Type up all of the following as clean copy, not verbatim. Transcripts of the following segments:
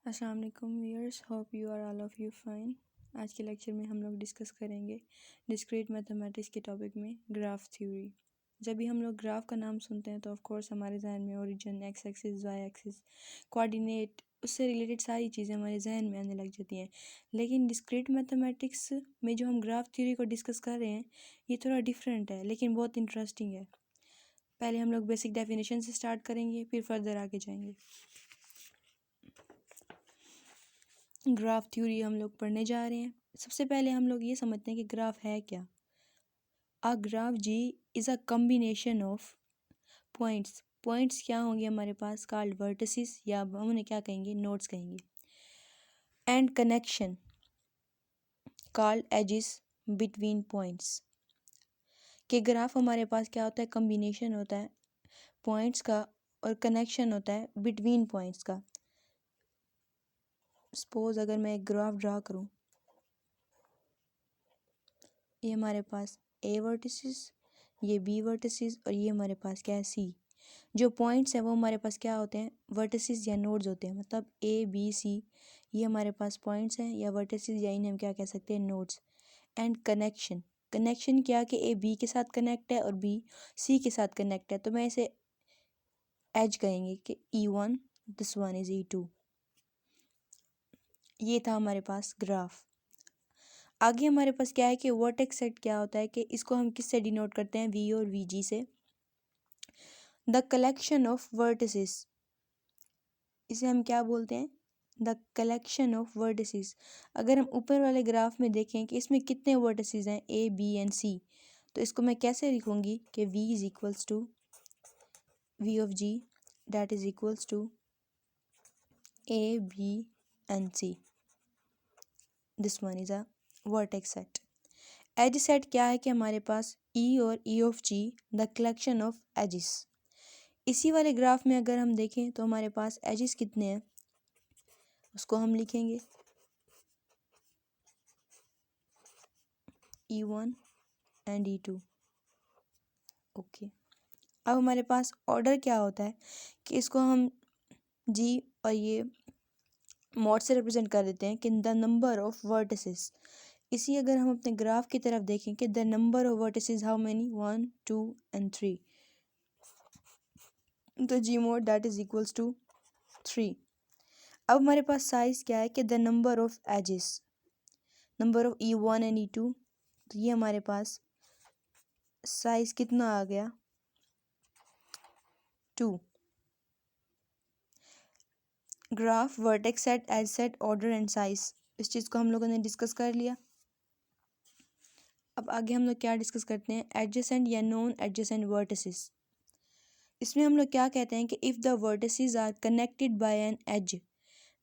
अस्सलाम वालेकुम viewers, hope you are all of you fine. आज के लेक्चर में हम लोग डिस्कस करेंगे डिस्क्रीट मैथमेटिक्स के टॉपिक में ग्राफ थ्योरी। जब भी हम लोग ग्राफ का नाम सुनते हैं तो ऑफ कोर्स हमारे जहन में origin, X axis, Y axis, coordinate, उससे रिलेटेड सारी चीज़ें हमारे जहन में आने लग जाती हैं। लेकिन डिस्क्रीट मैथमेटिक्स में जो हम ग्राफ थ्योरी को डिस्कस कर रहे हैं ये थोड़ा डिफरेंट है लेकिन बहुत इंटरेस्टिंग है। पहले हम लोग बेसिक डेफिनेशन से स्टार्ट करेंगे, फिर फर्दर आगे जाएंगे। ग्राफ थ्योरी हम लोग पढ़ने जा रहे हैं। सबसे पहले हम लोग ये समझते हैं कि ग्राफ है क्या। A graph ji is a combination of points. Points क्या होंगे हमारे पास, कॉल्ड वर्टिसेस, या हम उन्हें क्या कहेंगे, नोड्स कहेंगे। And connection called edges between points. कि ग्राफ हमारे पास क्या होता है, कम्बिनेशन होता है पॉइंट्स का और कनेक्शन होता है बिटवीन पॉइंट्स का। सपोज अगर मैं एक ग्राफ ड्रा करूँ, ये हमारे पास ए वर्टिसेस, ये बी वर्टिसेस और ये हमारे पास क्या है, सी। जो पॉइंट्स हैं वो हमारे पास क्या होते हैं, वर्टिसेस या नोड्स होते हैं। मतलब ए बी सी ये हमारे पास पॉइंट्स हैं या वर्टिसेस, या इन्हें हम क्या कह सकते हैं, नोड्स। एंड कनेक्शन, कनेक्शन क्या कि ए बी के साथ कनेक्ट है और बी सी के साथ कनेक्ट है, तो मैं इसे एज कहेंगे कि E1 this one is E2। ये था हमारे पास ग्राफ। आगे हमारे पास क्या है कि वर्टेक्स सेट क्या होता है, कि इसको हम किससे डिनोट करते हैं, वी और वी जी से। द कलेक्शन ऑफ वर्टिसेस, इसे हम क्या बोलते हैं, द कलेक्शन ऑफ वर्टिसेस। अगर हम ऊपर वाले ग्राफ में देखें कि इसमें कितने वर्टिसेस हैं, ए बी एंड सी, तो इसको मैं कैसे लिखूंगी कि v is equals to V of G that is equals to A B and C. This one is a vertex set. Edge set क्या है कि हमारे पास E और E of G the collection of edges. इसी वाले graph में अगर हम देखें तो हमारे पास एजिस कितने हैं, उसको हम लिखेंगे E1 एंड E2। ओके, अब हमारे पास ऑर्डर क्या होता है कि इसको हम G और ये मॉड से रिप्रेजेंट कर देते हैं कि द नंबर ऑफ वर्टिसेस। इसी अगर हम अपने ग्राफ की तरफ देखें कि the number of vertices how many, 1 2 and 3, तो G mod that is equals to 3। अब हमारे पास साइज क्या है कि the number of edges, number of E1 and E2, तो ये हमारे पास साइज कितना आ गया, 2। Graph, vertex set, edge set, order and size, इस चीज़ को हम लोगों ने डिस्कस कर लिया। अब आगे हम लोग क्या डिस्कस करते हैं, एडजेसेंट या नॉन एडजेसेंट वर्टिसेस। इसमें हम लोग क्या कहते हैं कि if the vertices are connected by an edge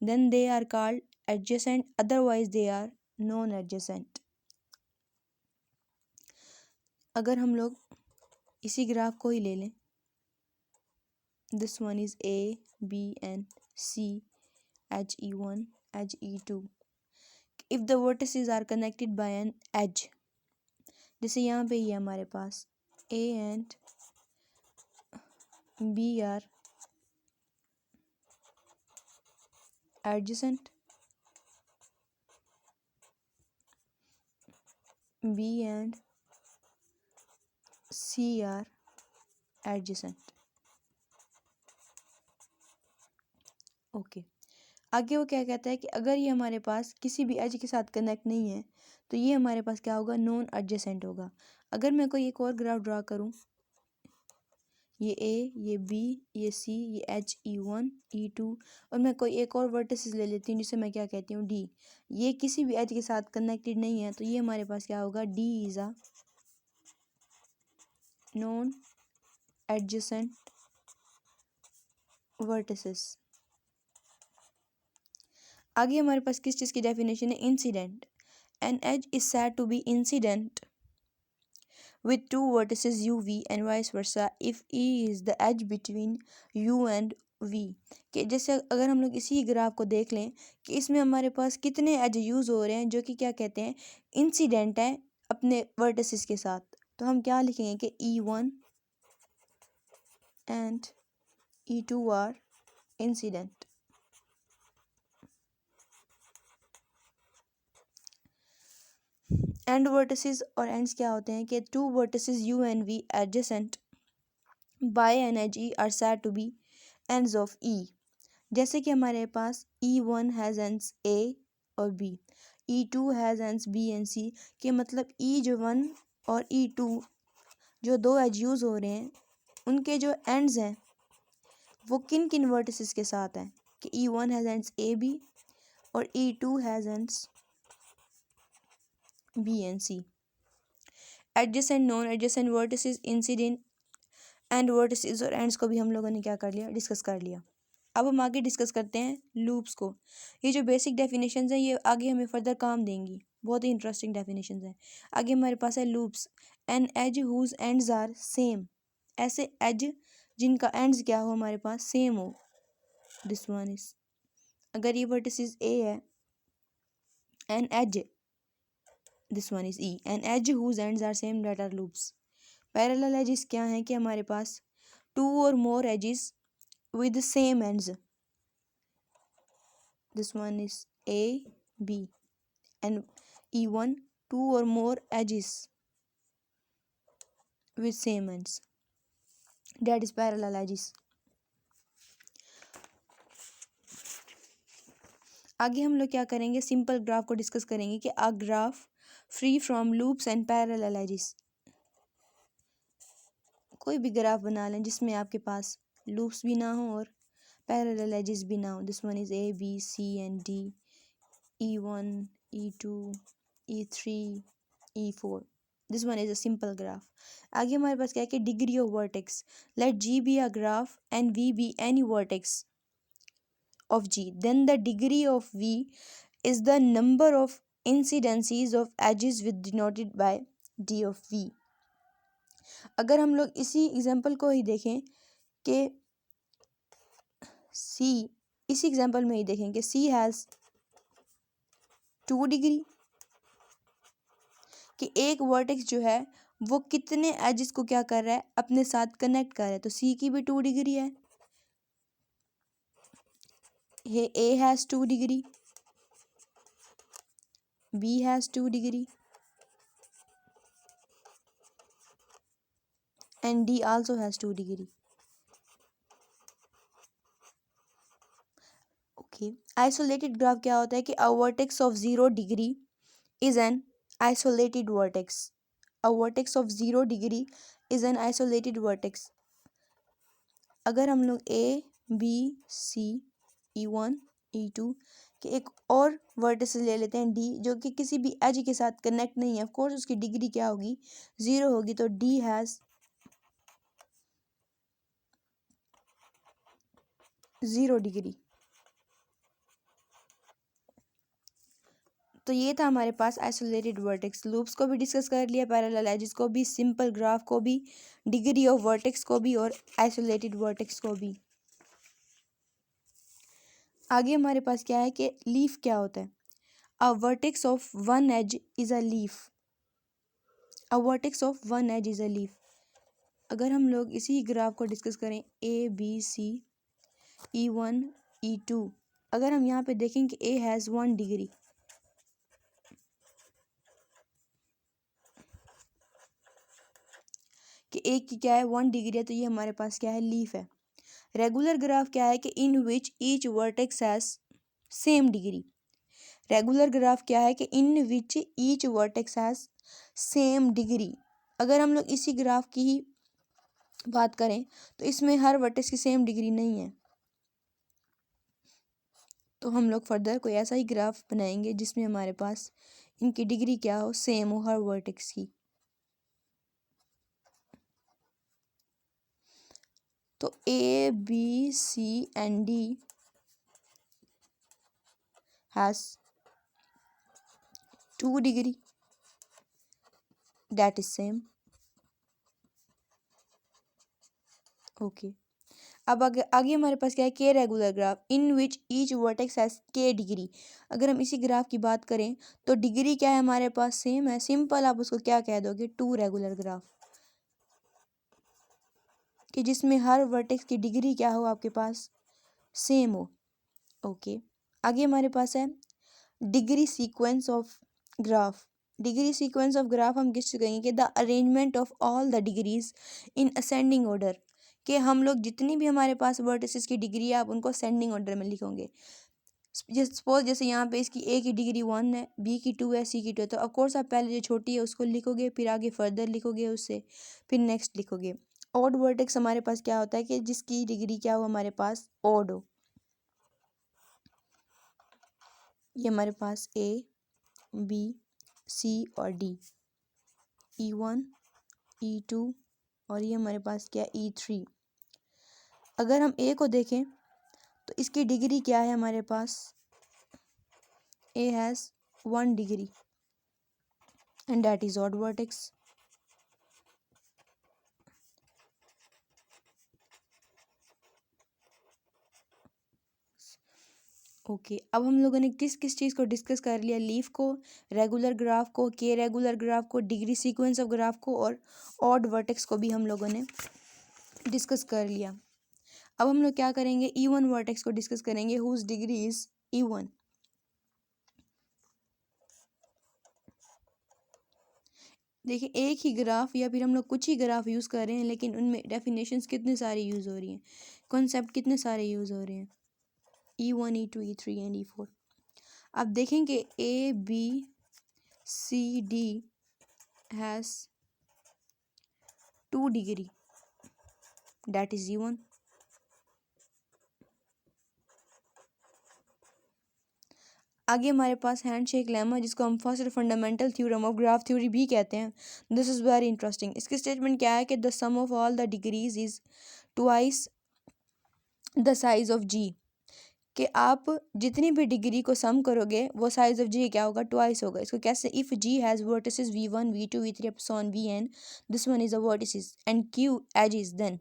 then they are called adjacent, otherwise they are non adjacent. अगर हम लोग इसी ग्राफ को ही ले लें, this one is A B and C edge E1 edge E2। If the vertices are connected by an edge, जैसे यहाँ पे ही है हमारे पास A and B are adjacent, B and C are adjacent। Okay, आगे वो क्या कहता है कि अगर ये हमारे पास किसी भी एज के साथ कनेक्ट नहीं है तो ये हमारे पास क्या होगा, नॉन एडजेसेंट होगा। अगर मैं कोई एक और ग्राफ ड्रा करूँ, ये A, ये B, ये C, ये एच E1 E2, और मैं कोई एक और वर्टिसेस ले लेती हूँ जिसे मैं क्या कहती हूँ, D। ये किसी भी एज के साथ कनेक्टेड नहीं है तो ये हमारे पास क्या होगा, D is a non adjacent vertices. आगे हमारे पास किस चीज़ की डेफिनेशन है, incident. An edge is said to be incident with two vertices UV and vice versa if E is the edge between U and V। कि जैसे अगर हम लोग इसी ग्राफ को देख लें कि इसमें हमारे पास कितने एज यूज़ हो रहे हैं जो कि क्या कहते हैं, इंसिडेंट है अपने वर्टिसेस के साथ, तो हम क्या लिखेंगे कि E1 and E2 are incident. And vertices और एंड्स क्या होते हैं कि two vertices U and V adjacent by an edge E are said to be ends of E. जैसे कि हमारे पास E1 हैज़ एंड्स ए और B, E2 has ends B and C, कि मतलब E1 और E2 जो दो एज यूज़ हो रहे हैं उनके जो एंड्स हैं वो किन किन वर्टिसेस के साथ हैं, कि E1 has ends A B और E2 has ends B and C. Adjacent non adjacent vertices, incident and vertices और एंड्स को भी हम लोगों ने क्या कर लिया, डिस्कस कर लिया। अब हम आगे डिस्कस करते हैं लूप्स को। ये जो बेसिक डेफिनेशंस हैं ये आगे हमें फर्दर काम देंगी, बहुत ही इंटरेस्टिंग डेफिनेशंस हैं। आगे हमारे पास है loops, an edge whose ends are same, ऐसे एज जिनका एंड्स क्या हो हमारे पास सेम हो। दिस वन इज, अगर ये वर्टिसेस ए है, an edge, this one is E, an edge whose ends are same, that are loops. Parallel edges क्या हैं कि हमारे पास टू और more edges with the same ends. This one is A, B, and E1 two or more edges with same ends. That is parallel edges. आगे हम लोग क्या करेंगे, सिंपल ग्राफ को डिस्कस करेंगे कि a graph free from loops and parallel edges. कोई भी ग्राफ बना लें जिसमें आपके पास लूप्स भी ना हो और पैरेलल एजेस भी ना हो। This one is A, B, C and D, E1, E2, E3, E4. This one is a simple graph. आगे हमारे पास क्या है कि degree of vertex, let G be a graph and V be any vertex of G, then the degree of V is the number of incidences of edges with denoted by D of V। अगर हम लोग इसी example को ही देखें कि C, इसी example में ही देखें कि C हैज़ 2 डिग्री, कि एक वर्टेक्स जो है वो कितने एजेस को क्या कर रहा है, अपने साथ कनेक्ट कर रहा है। तो सी की भी 2 डिग्री है, ये A has 2 degree, B has 2 degree and D also has 2 degree. Okay, isolated graph क्या होता है कि a vertex of 0 degree is an isolated vertex. A vertex of 0 degree is an isolated vertex. अगर हम लोग ए, B, सी, E1, E2 के एक और वर्टिसेस ले लेते हैं D, जो कि किसी भी एज के साथ कनेक्ट नहीं है, ऑफ कोर्स उसकी डिग्री क्या होगी, 0 होगी, तो D हैज़ 0 डिग्री। तो ये था हमारे पास आइसोलेटेड वर्टेक्स। लूप्स को भी डिस्कस कर लिया, पैरेलल एजेस को भी, सिंपल ग्राफ को भी, डिग्री ऑफ वर्टेक्स को भी और आइसोलेटेड वर्टेक्स को भी। आगे हमारे पास क्या है कि लीफ क्या होता है। A vertex of one edge is a leaf. A vertex of one edge is a leaf. अगर हम लोग इसी ग्राफ को डिस्कस करें ए, बी, सी, E1, E2, अगर हम यहाँ पे देखें कि A हैज़ 1 डिग्री, कि A की क्या है 1 डिग्री है, तो ये हमारे पास क्या है, लीफ है। रेगुलर ग्राफ क्या है कि in which each vertex has same degree. Regular graph क्या है कि in which each vertex has same degree. अगर हम लोग इसी ग्राफ की ही बात करें तो इसमें हर वर्टेक्स की सेम डिग्री नहीं है, तो हम लोग फर्दर कोई ऐसा ही ग्राफ बनाएंगे जिसमें हमारे पास इनकी डिग्री क्या हो, सेम हो हर वर्टेक्स की। तो A, B, C and D has 2 degree, that is same. Okay, अब आगे हमारे पास क्या है, के regular graph in which each vertex has के डिग्री। अगर हम इसी ग्राफ की बात करें तो डिग्री क्या है हमारे पास, सेम है। सिंपल आप उसको क्या कह दोगे, 2 रेगुलर ग्राफ, कि जिसमें हर वर्टेक्स की डिग्री क्या हो आपके पास, सेम हो। ओके, आगे हमारे पास है degree sequence of graph. Degree sequence of graph हम किससे कहेंगे कि the arrangement of all the degrees in ascending order, कि हम लोग जितनी भी हमारे पास वर्टिसेस की डिग्री है आप उनको असेंडिंग ऑर्डर में लिखोगे। सपोज जैसे यहाँ पे इसकी ए की डिग्री 1 है, बी की 2 है, सी की 2 है, तो ऑफकोर्स आप पहले जो छोटी है उसको लिखोगे, फिर आगे फर्दर लिखोगे उससे, फिर नेक्स्ट लिखोगे। ऑड वर्टेक्स हमारे पास क्या होता है कि जिसकी डिग्री क्या हो हमारे पास ऑड हो। ये हमारे पास ए, बी, सी और डी, E1, E2 और ये हमारे पास क्या E3। अगर हम ए को देखें तो इसकी डिग्री क्या है हमारे पास, A has 1 degree and that is odd vertex। Okay अब हम लोगों ने किस किस चीज़ को डिस्कस कर लिया, लीफ को, रेगुलर ग्राफ को, के रेगुलर ग्राफ को, डिग्री सीक्वेंस ऑफ ग्राफ को और ऑड वर्टेक्स को भी हम लोगों ने डिस्कस कर लिया। अब हम लोग क्या करेंगे, E1 वर्टेक्स को डिस्कस करेंगे हुज डिग्री इज E1। देखिए एक ही ग्राफ या फिर हम लोग कुछ ही ग्राफ यूज़ कर रहे हैं लेकिन उनमें डेफिनेशंस कितने सारे यूज़ हो रही हैं, कॉन्सेप्ट कितने सारे यूज़ हो रहे हैं, E1, E2, E3 and E4। आप देखेंगे A B C D has 2 degree, that is E1। आगे हमारे पास हैंडशेक लेमा जिसको हम first fundamental theorem of graph theory भी कहते हैं। This is very interesting. इसकी स्टेटमेंट क्या है कि the sum of all the degrees is twice the size of G, कि आप जितनी भी डिग्री को सम करोगे वो साइज ऑफ जी क्या होगा, ट्वाइस होगा। इसको कैसे, if G has vertices V1, V2, V3 upon Vn, this one is a vertices and Q edges, then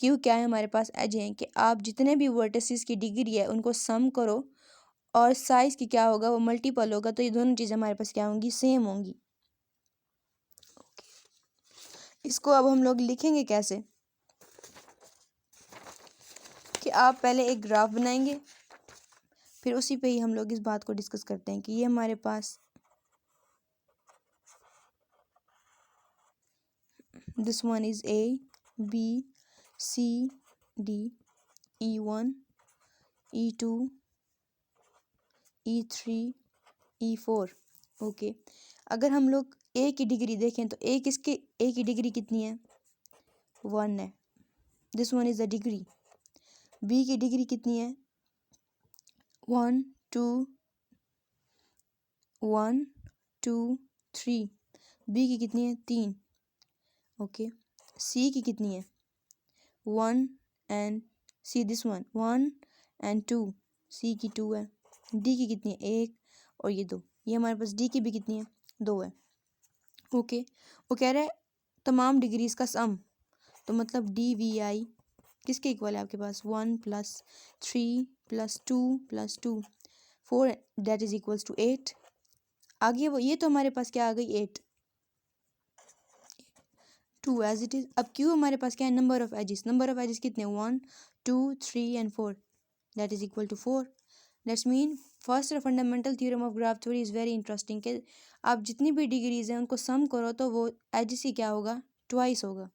Q क्या है हमारे पास, एज है, कि आप जितने भी वर्टिसेस की डिग्री है उनको सम करो और साइज की क्या होगा वो मल्टीपल होगा, तो ये दोनों चीज़ें हमारे पास क्या होंगी, सेम होंगी। इसको अब हम लोग लिखेंगे कैसे, कि आप पहले एक ग्राफ बनाएंगे, फिर उसी पे ही हम लोग इस बात को डिस्कस करते हैं कि ये हमारे पास this one is A B C D E1, E2, E3, E4। Okay अगर हम लोग ए की डिग्री देखें तो ए की डिग्री कितनी है, 1 है, this one is the degree. B की डिग्री कितनी है, 1 2 1 2 3, बी की कितनी है, 3। ओके सी की कितनी है, 1 and C this one 1 and 2, सी की 2 है। डी की कितनी है, 1 और ये 2, ये हमारे पास डी की भी कितनी है, 2 है। ओके वो कह रहा है तमाम डिग्रीज का सम, तो मतलब DVI किसके इक्वल है आपके पास, 1 + 3 + 2 + 2 4 दैट इज इक्वल्स टू 8। आगे वो ये तो हमारे पास क्या आ गई, 8 2 एज इट इज। अब क्यों हमारे पास क्या है, नंबर ऑफ एजेस कितने, 1 2 3 and 4 that is equal to 4। That's mean first fundamental theorem of graph theory is very interesting, कि आप जितनी भी डिग्रीज हैं उनको सम करो तो वो एजेस ही क्या होगा, ट्वाइस होगा।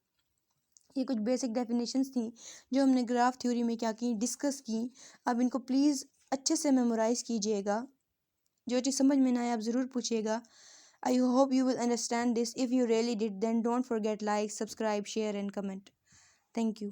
ये कुछ बेसिक डेफिनेशंस थी जो हमने ग्राफ थ्योरी में क्या की, डिस्कस की। अब इनको प्लीज़ अच्छे से मेमोराइज़ कीजिएगा, जो चीज़ समझ में ना आए आप ज़रूर पूछिएगा। I hope you will understand this. If you really did, then don't forget like, subscribe, share and comment. Thank you.